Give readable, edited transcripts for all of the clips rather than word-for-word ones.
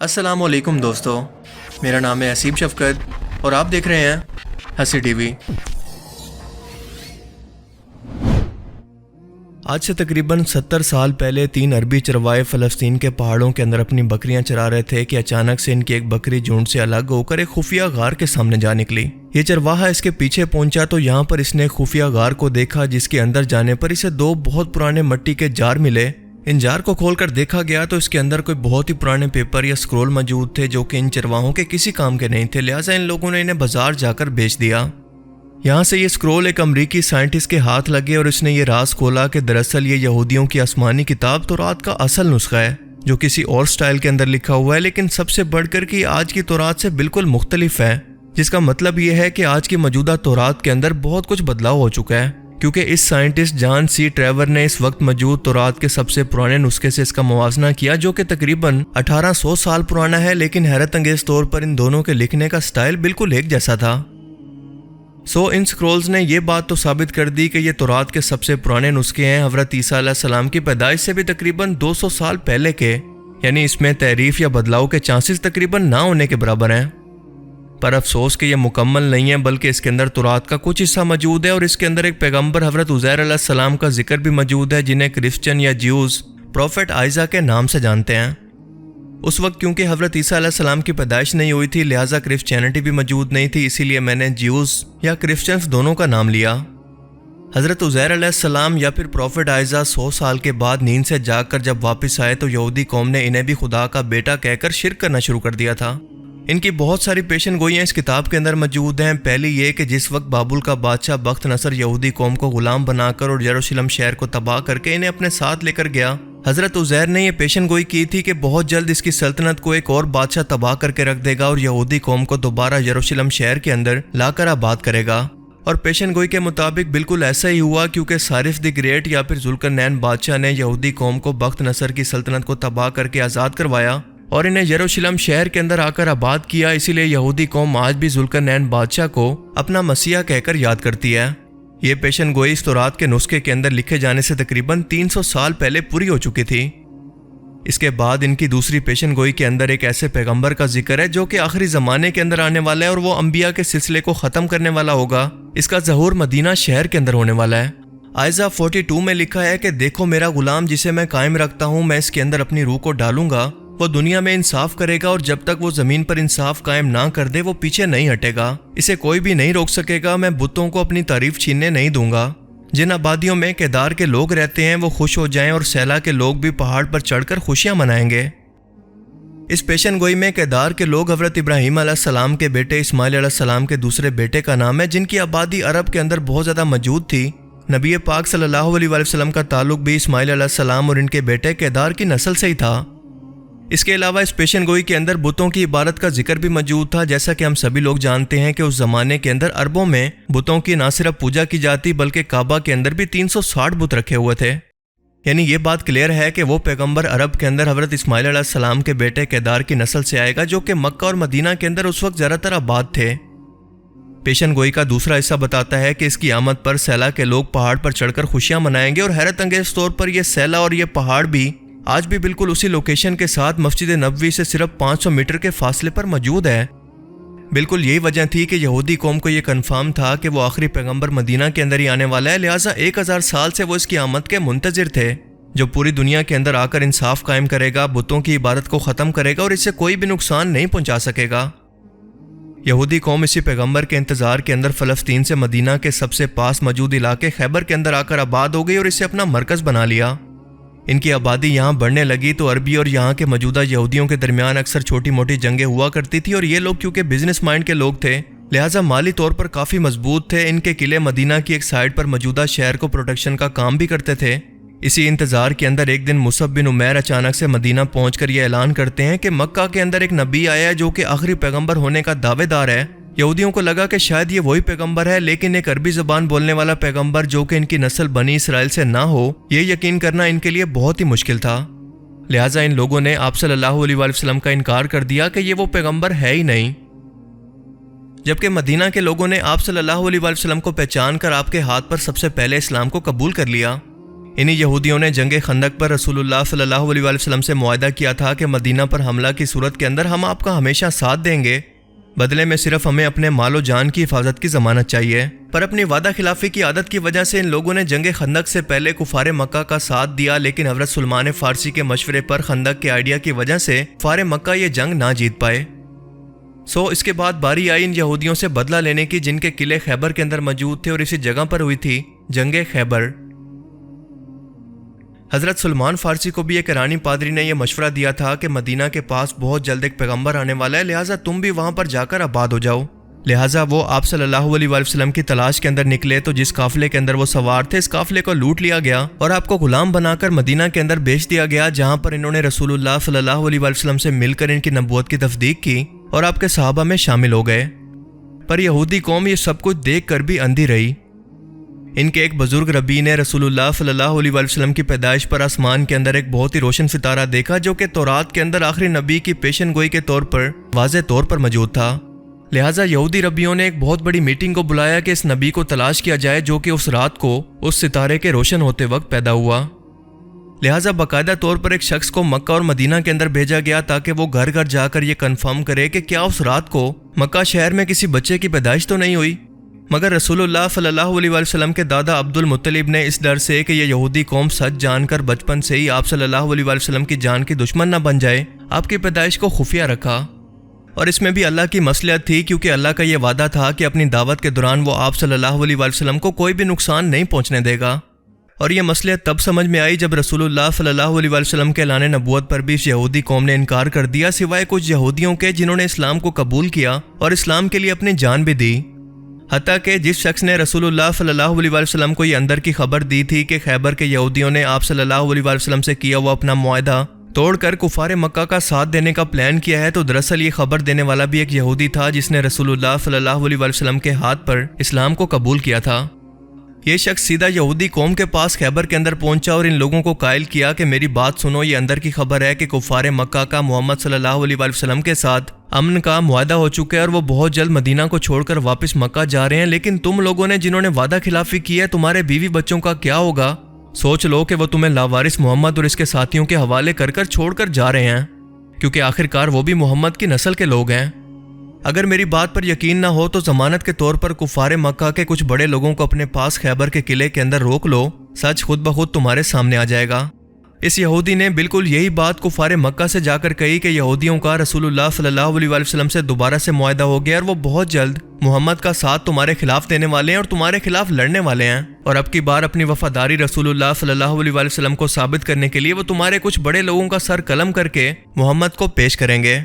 السلام علیکم دوستو، میرا نام ہے حسیب شفقت اور آپ دیکھ رہے ہیں ہنسی ٹی وی۔ آج سے تقریباً 70 سال پہلے 3 عربی چروائے فلسطین کے پہاڑوں کے اندر اپنی بکریاں چرا رہے تھے کہ اچانک سے ان کی ایک بکری جھنڈ سے الگ ہو کر ایک خفیہ غار کے سامنے جا نکلی۔ یہ چرواہا اس کے پیچھے پہنچا تو یہاں پر اس نے خفیہ غار کو دیکھا، جس کے اندر جانے پر اسے 2 بہت پرانے مٹی کے جار ملے۔ ان جار کو کھول کر دیکھا گیا تو اس کے اندر کوئی بہت ہی پرانے پیپر یا اسکرول موجود تھے جو کہ ان چرواہوں کے کسی کام کے نہیں تھے، لہٰذا ان لوگوں نے انہیں بازار جا کر بیچ دیا۔ یہاں سے یہ اسکرول ایک امریکی سائنٹسٹ کے ہاتھ لگے اور اس نے یہ راز کھولا کہ دراصل یہ یہودیوں کی آسمانی کتاب تورات کا اصل نسخہ ہے، جو کسی اور سٹائل کے اندر لکھا ہوا ہے، لیکن سب سے بڑھ کر کہ آج کی تورات سے بالکل مختلف ہے، جس کا مطلب یہ ہے کہ آج کی موجودہ تورات کے اندر بہت کچھ بدلاؤ ہو چکا ہے، کیونکہ اس سائنٹسٹ جان سی ٹریور نے اس وقت موجود تورات کے سب سے پرانے نسخے سے اس کا موازنہ کیا، جو کہ تقریباً 1800 سال پرانا ہے، لیکن حیرت انگیز طور پر ان دونوں کے لکھنے کا سٹائل بالکل ایک جیسا تھا۔ ان سکرولز نے یہ بات تو ثابت کر دی کہ یہ تورات کے سب سے پرانے نسخے ہیں، حضرت عیسیٰ علیہ السلام کی پیدائش سے بھی تقریباً 200 سال پہلے کے، یعنی اس میں تحریف یا بدلاؤ کے چانسز تقریباً نہ ہونے کے برابر ہیں۔ پر افسوس کہ یہ مکمل نہیں ہے، بلکہ اس کے اندر تورات کا کچھ حصہ موجود ہے، اور اس کے اندر ایک پیغمبر حضرت عزیر علیہ السلام کا ذکر بھی موجود ہے، جنہیں کرسچن یا جیوز پروفیٹ آئزا کے نام سے جانتے ہیں۔ اس وقت کیونکہ حضرت عیسیٰ علیہ السلام کی پیدائش نہیں ہوئی تھی، لہٰذا کرسچینٹی بھی موجود نہیں تھی، اسی لیے میں نے جیوز یا کرسچنز دونوں کا نام لیا۔ حضرت عزیر علیہ السلام یا پھر پروفیٹ آئزا 100 سال کے بعد نیند سے جاگ کر جب واپس آئے تو یہودی قوم نے انہیں بھی خدا کا بیٹا کہہ کر شرک کرنا شروع کر دیا تھا۔ ان کی بہت ساری پیشن گوئیاں اس کتاب کے اندر موجود ہیں۔ پہلی یہ کہ جس وقت بابل کا بادشاہ بخت نصر یہودی قوم کو غلام بنا کر اور یروشلم شہر کو تباہ کر کے انہیں اپنے ساتھ لے کر گیا، حضرت عزیر نے یہ پیشن گوئی کی تھی کہ بہت جلد اس کی سلطنت کو ایک اور بادشاہ تباہ کر کے رکھ دے گا اور یہودی قوم کو دوبارہ یروشلم شہر کے اندر لا کر آباد کرے گا۔ اور پیشن گوئی کے مطابق بالکل ایسا ہی ہوا، کیونکہ صارف دی گریٹ یا پھر ذوالقرنین بادشاہ نے یہودی قوم کو بخت نصر کی سلطنت کو تباہ کر کے آزاد کروایا اور انہیں یروشلم شہر کے اندر آ کر آباد کیا۔ اسی لیے یہودی قوم آج بھی ذوالقرنین بادشاہ کو اپنا مسیح کہہ کر یاد کرتی ہے۔ یہ پیشن گوئی اس تورات کے نسخے کے اندر لکھے جانے سے تقریباً 300 سال پہلے پوری ہو چکی تھی۔ اس کے بعد ان کی دوسری پیشن گوئی کے اندر ایک ایسے پیغمبر کا ذکر ہے جو کہ آخری زمانے کے اندر آنے والا ہے اور وہ انبیاء کے سلسلے کو ختم کرنے والا ہوگا۔ اس کا ظہور مدینہ شہر کے اندر ہونے والا ہے۔ آئزہ 42 میں لکھا ہے کہ دیکھو میرا غلام جسے میں قائم رکھتا ہوں، میں اس کے اندر اپنی روح کو ڈالوں گا، وہ دنیا میں انصاف کرے گا اور جب تک وہ زمین پر انصاف قائم نہ کر دے وہ پیچھے نہیں ہٹے گا، اسے کوئی بھی نہیں روک سکے گا۔ میں بتوں کو اپنی تعریف چھیننے نہیں دوں گا۔ جن آبادیوں میں کیدار کے لوگ رہتے ہیں وہ خوش ہو جائیں اور سیلا کے لوگ بھی پہاڑ پر چڑھ کر خوشیاں منائیں گے۔ اس پیشن گوئی میں کیدار کے لوگ حضرت ابراہیم علیہ السلام کے بیٹے اسماعیل علیہ السلام کے دوسرے بیٹے کا نام ہے، جن کی آبادی عرب کے اندر بہت زیادہ موجود تھی۔ نبی پاک صلی اللہ علیہ وسلم کا تعلق بھی اسماعیل علیہ السلام اور ان کے بیٹے کیدار کی نسل سے ہی تھا۔ اس کے علاوہ اس پیشن گوئی کے اندر بتوں کی عبادت کا ذکر بھی موجود تھا، جیسا کہ ہم سبھی لوگ جانتے ہیں کہ اس زمانے کے اندر عربوں میں بتوں کی نہ صرف پوجا کی جاتی بلکہ کعبہ کے اندر بھی 360 بت رکھے ہوئے تھے۔ یعنی یہ بات کلیئر ہے کہ وہ پیغمبر عرب کے اندر حضرت اسماعیل علیہ السلام کے بیٹے کیدار کی نسل سے آئے گا، جو کہ مکہ اور مدینہ کے اندر اس وقت زیادہ تر آباد تھے۔ پیشن گوئی کا دوسرا حصہ بتاتا ہے کہ اس کی آمد پر سیلا کے لوگ پہاڑ پر چڑھ کر خوشیاں منائیں گے، اور حیرت انگیز طور پر یہ سیلا اور یہ پہاڑ بھی آج بھی بالکل اسی لوکیشن کے ساتھ مسجد نبوی سے صرف 500 میٹر کے فاصلے پر موجود ہے۔ بالکل یہی وجہ تھی کہ یہودی قوم کو یہ کنفرم تھا کہ وہ آخری پیغمبر مدینہ کے اندر ہی آنے والا ہے، لہٰذا 1000 سال سے وہ اس کی آمد کے منتظر تھے، جو پوری دنیا کے اندر آ کر انصاف قائم کرے گا، بتوں کی عبادت کو ختم کرے گا اور اسے کوئی بھی نقصان نہیں پہنچا سکے گا۔ یہودی قوم اسی پیغمبر کے انتظار کے اندر فلسطین سے مدینہ کے سب سے پاس موجود علاقے خیبر کے اندر آ کر آباد ہو گئی اور اسے اپنا مرکز بنا لیا۔ ان کی آبادی یہاں بڑھنے لگی تو عربی اور یہاں کے موجودہ یہودیوں کے درمیان اکثر چھوٹی موٹی جنگیں ہوا کرتی تھی، اور یہ لوگ کیونکہ بزنس مائنڈ کے لوگ تھے لہٰذا مالی طور پر کافی مضبوط تھے۔ ان کے قلعے مدینہ کی ایک سائڈ پر موجودہ شہر کو پروٹیکشن کا کام بھی کرتے تھے۔ اسی انتظار کے اندر ایک دن مصعب بن عمیر اچانک سے مدینہ پہنچ کر یہ اعلان کرتے ہیں کہ مکہ کے اندر ایک نبی آیا ہے جو کہ آخری پیغمبر ہونے کا دعوے دار ہے۔ یہودیوں کو لگا کہ شاید یہ وہی پیغمبر ہے، لیکن ایک عربی زبان بولنے والا پیغمبر جو کہ ان کی نسل بنی اسرائیل سے نہ ہو، یہ یقین کرنا ان کے لیے بہت ہی مشکل تھا۔ لہٰذا ان لوگوں نے آپ صلی اللہ علیہ وسلم کا انکار کر دیا کہ یہ وہ پیغمبر ہے ہی نہیں، جبکہ مدینہ کے لوگوں نے آپ صلی اللہ علیہ وسلم کو پہچان کر آپ کے ہاتھ پر سب سے پہلے اسلام کو قبول کر لیا۔ انہی یہودیوں نے جنگ خندق پر رسول اللہ صلی اللہ علیہ وسلم سے معاہدہ کیا تھا کہ مدینہ پر حملہ کی صورت کے اندر ہم آپ کا ہمیشہ ساتھ دیں گے، بدلے میں صرف ہمیں اپنے مال و جان کی حفاظت کی ضمانت چاہیے۔ پر اپنی وعدہ خلافی کی عادت کی وجہ سے ان لوگوں نے جنگ خندق سے پہلے کفار مکہ کا ساتھ دیا، لیکن حضرت سلمان فارسی کے مشورے پر خندق کے آئیڈیا کی وجہ سے کفار مکہ یہ جنگ نہ جیت پائے۔ اس کے بعد باری آئی ان یہودیوں سے بدلہ لینے کی جن کے قلعے خیبر کے اندر موجود تھے، اور اسی جگہ پر ہوئی تھی جنگ خیبر۔ حضرت سلمان فارسی کو بھی ایک ایرانی پادری نے یہ مشورہ دیا تھا کہ مدینہ کے پاس بہت جلد ایک پیغمبر آنے والا ہے، لہٰذا تم بھی وہاں پر جا کر آباد ہو جاؤ۔ لہٰذا وہ آپ صلی اللہ علیہ وسلم کی تلاش کے اندر نکلے، تو جس قافلے کے اندر وہ سوار تھے اس قافلے کو لوٹ لیا گیا اور آپ کو غلام بنا کر مدینہ کے اندر بیچ دیا گیا، جہاں پر انہوں نے رسول اللہ صلی اللہ علیہ وسلم سے مل کر ان کی نبوت کی تصدیق کی اور آپ کے صحابہ میں شامل ہو گئے۔ پر یہودی قوم یہ سب کچھ دیکھ کر بھی اندھی رہی۔ ان کے ایک بزرگ ربی نے رسول اللہ صلی اللہ علیہ وسلم کی پیدائش پر آسمان کے اندر ایک بہت ہی روشن ستارہ دیکھا، جو کہ تورات کے اندر آخری نبی کی پیشن گوئی کے طور پر واضح طور پر موجود تھا۔ لہٰذا یہودی ربیوں نے ایک بہت بڑی میٹنگ کو بلایا کہ اس نبی کو تلاش کیا جائے جو کہ اس رات کو اس ستارے کے روشن ہوتے وقت پیدا ہوا۔ لہٰذا باقاعدہ طور پر ایک شخص کو مکہ اور مدینہ کے اندر بھیجا گیا تاکہ وہ گھر گھر جا کر یہ کنفرم کرے کہ کیا اس رات کو مکہ شہر میں کسی بچے کی پیدائش تو نہیں ہوئی۔ مگر رسول اللہ صلی اللہ علیہ وسلم کے دادا عبد المطلب نے اس ڈر سے کہ یہ یہودی قوم سچ جان کر بچپن سے ہی آپ صلی اللہ علیہ وسلم کی جان کی دشمن نہ بن جائے، آپ کی پیدائش کو خفیہ رکھا۔ اور اس میں بھی اللہ کی مصلحت تھی، کیونکہ اللہ کا یہ وعدہ تھا کہ اپنی دعوت کے دوران وہ آپ صلی اللہ علیہ وسلم کو کوئی بھی نقصان نہیں پہنچنے دے گا۔ اور یہ مصلحت تب سمجھ میں آئی جب رسول اللہ صلی اللہ علیہ وسلم کے اعلان نبوت پر بھی اس یہودی قوم نے انکار کر دیا، سوائے کچھ یہودیوں کے جنہوں نے اسلام کو قبول کیا اور اسلام کے لیے اپنی جان بھی دی۔ حتیٰ کہ جس شخص نے رسول اللہ صلی اللہ علیہ وسلم کو یہ اندر کی خبر دی تھی کہ خیبر کے یہودیوں نے آپ صلی اللہ علیہ وسلم سے کیا ہوا اپنا معاہدہ توڑ کر کفار مکہ کا ساتھ دینے کا پلان کیا ہے، تو دراصل یہ خبر دینے والا بھی ایک یہودی تھا جس نے رسول اللہ صلی اللہ علیہ وسلم کے ہاتھ پر اسلام کو قبول کیا تھا۔ یہ شخص سیدھا یہودی قوم کے پاس خیبر کے اندر پہنچا اور ان لوگوں کو قائل کیا کہ میری بات سنو، یہ اندر کی خبر ہے کہ کفار مکہ کا محمد صلی اللہ علیہ وسلم کے ساتھ امن کا معاہدہ ہو چکا ہے اور وہ بہت جلد مدینہ کو چھوڑ کر واپس مکہ جا رہے ہیں، لیکن تم لوگوں نے جنہوں نے وعدہ خلافی کی ہے تمہارے بیوی بچوں کا کیا ہوگا؟ سوچ لو کہ وہ تمہیں لاوارث محمد اور اس کے ساتھیوں کے حوالے کر کر چھوڑ کر جا رہے ہیں، کیونکہ آخرکار وہ بھی محمد کی نسل کے لوگ ہیں۔ اگر میری بات پر یقین نہ ہو تو ضمانت کے طور پر کفار مکہ کے کچھ بڑے لوگوں کو اپنے پاس خیبر کے قلعے کے اندر روک لو، سچ خود بخود تمہارے سامنے آ جائے گا۔ اس یہودی نے بالکل یہی بات کفار مکہ سے جا کر کہی کہ یہودیوں کا رسول اللہ صلی اللہ علیہ وسلم سے دوبارہ سے معاہدہ ہو گیا اور وہ بہت جلد محمد کا ساتھ تمہارے خلاف دینے والے ہیں اور تمہارے خلاف لڑنے والے ہیں، اور اب کی بار اپنی وفاداری رسول اللہ صلی اللہ علیہ وسلم کو ثابت کرنے کے لیے وہ تمہارے کچھ بڑے لوگوں کا سر قلم کر کے محمد کو پیش کریں گے۔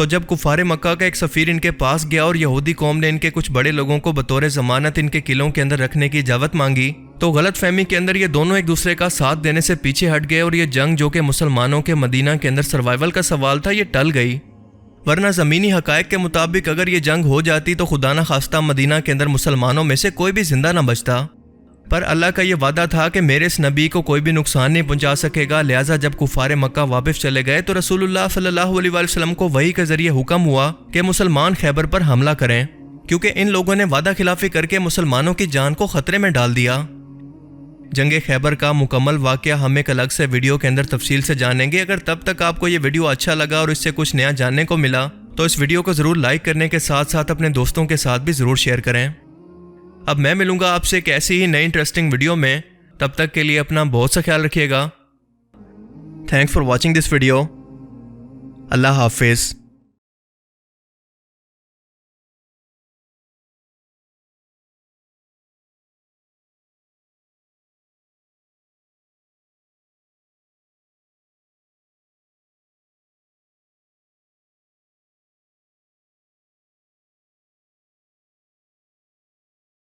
جب کفار مکہ کا ایک سفیر ان کے پاس گیا اور یہودی قوم نے ان کے کچھ بڑے لوگوں کو بطور ضمانت ان کے قلعوں کے اندر رکھنے کی اجازت مانگی، تو غلط فہمی کے اندر یہ دونوں ایک دوسرے کا ساتھ دینے سے پیچھے ہٹ گئے اور یہ جنگ جو کہ مسلمانوں کے مدینہ کے اندر سروائیول کا سوال تھا یہ ٹل گئی۔ ورنہ زمینی حقائق کے مطابق اگر یہ جنگ ہو جاتی تو خدا نہ خواستہ مدینہ کے اندر مسلمانوں میں سے کوئی بھی زندہ نہ بچتا، پر اللہ کا یہ وعدہ تھا کہ میرے اس نبی کو کوئی بھی نقصان نہیں پہنچا سکے گا۔ لہٰذا جب کفار مکہ واپس چلے گئے تو رسول اللہ صلی اللہ علیہ وسلم کو وحی کے ذریعے حکم ہوا کہ مسلمان خیبر پر حملہ کریں، کیونکہ ان لوگوں نے وعدہ خلافی کر کے مسلمانوں کی جان کو خطرے میں ڈال دیا۔ جنگ خیبر کا مکمل واقعہ ہم ایک الگ سے ویڈیو کے اندر تفصیل سے جانیں گے۔ اگر تب تک آپ کو یہ ویڈیو اچھا لگا اور اس سے کچھ نیا جاننے کو ملا تو اس ویڈیو کو ضرور لائک کرنے کے ساتھ ساتھ اپنے دوستوں کے ساتھ بھی ضرور شیئر کریں۔ اب میں ملوں گا آپ سے ایک ایسی ہی نئی انٹرسٹنگ ویڈیو میں، تب تک کے لیے اپنا بہت سا خیال رکھیے گا۔ Thanks for watching this video. اللہ حافظ۔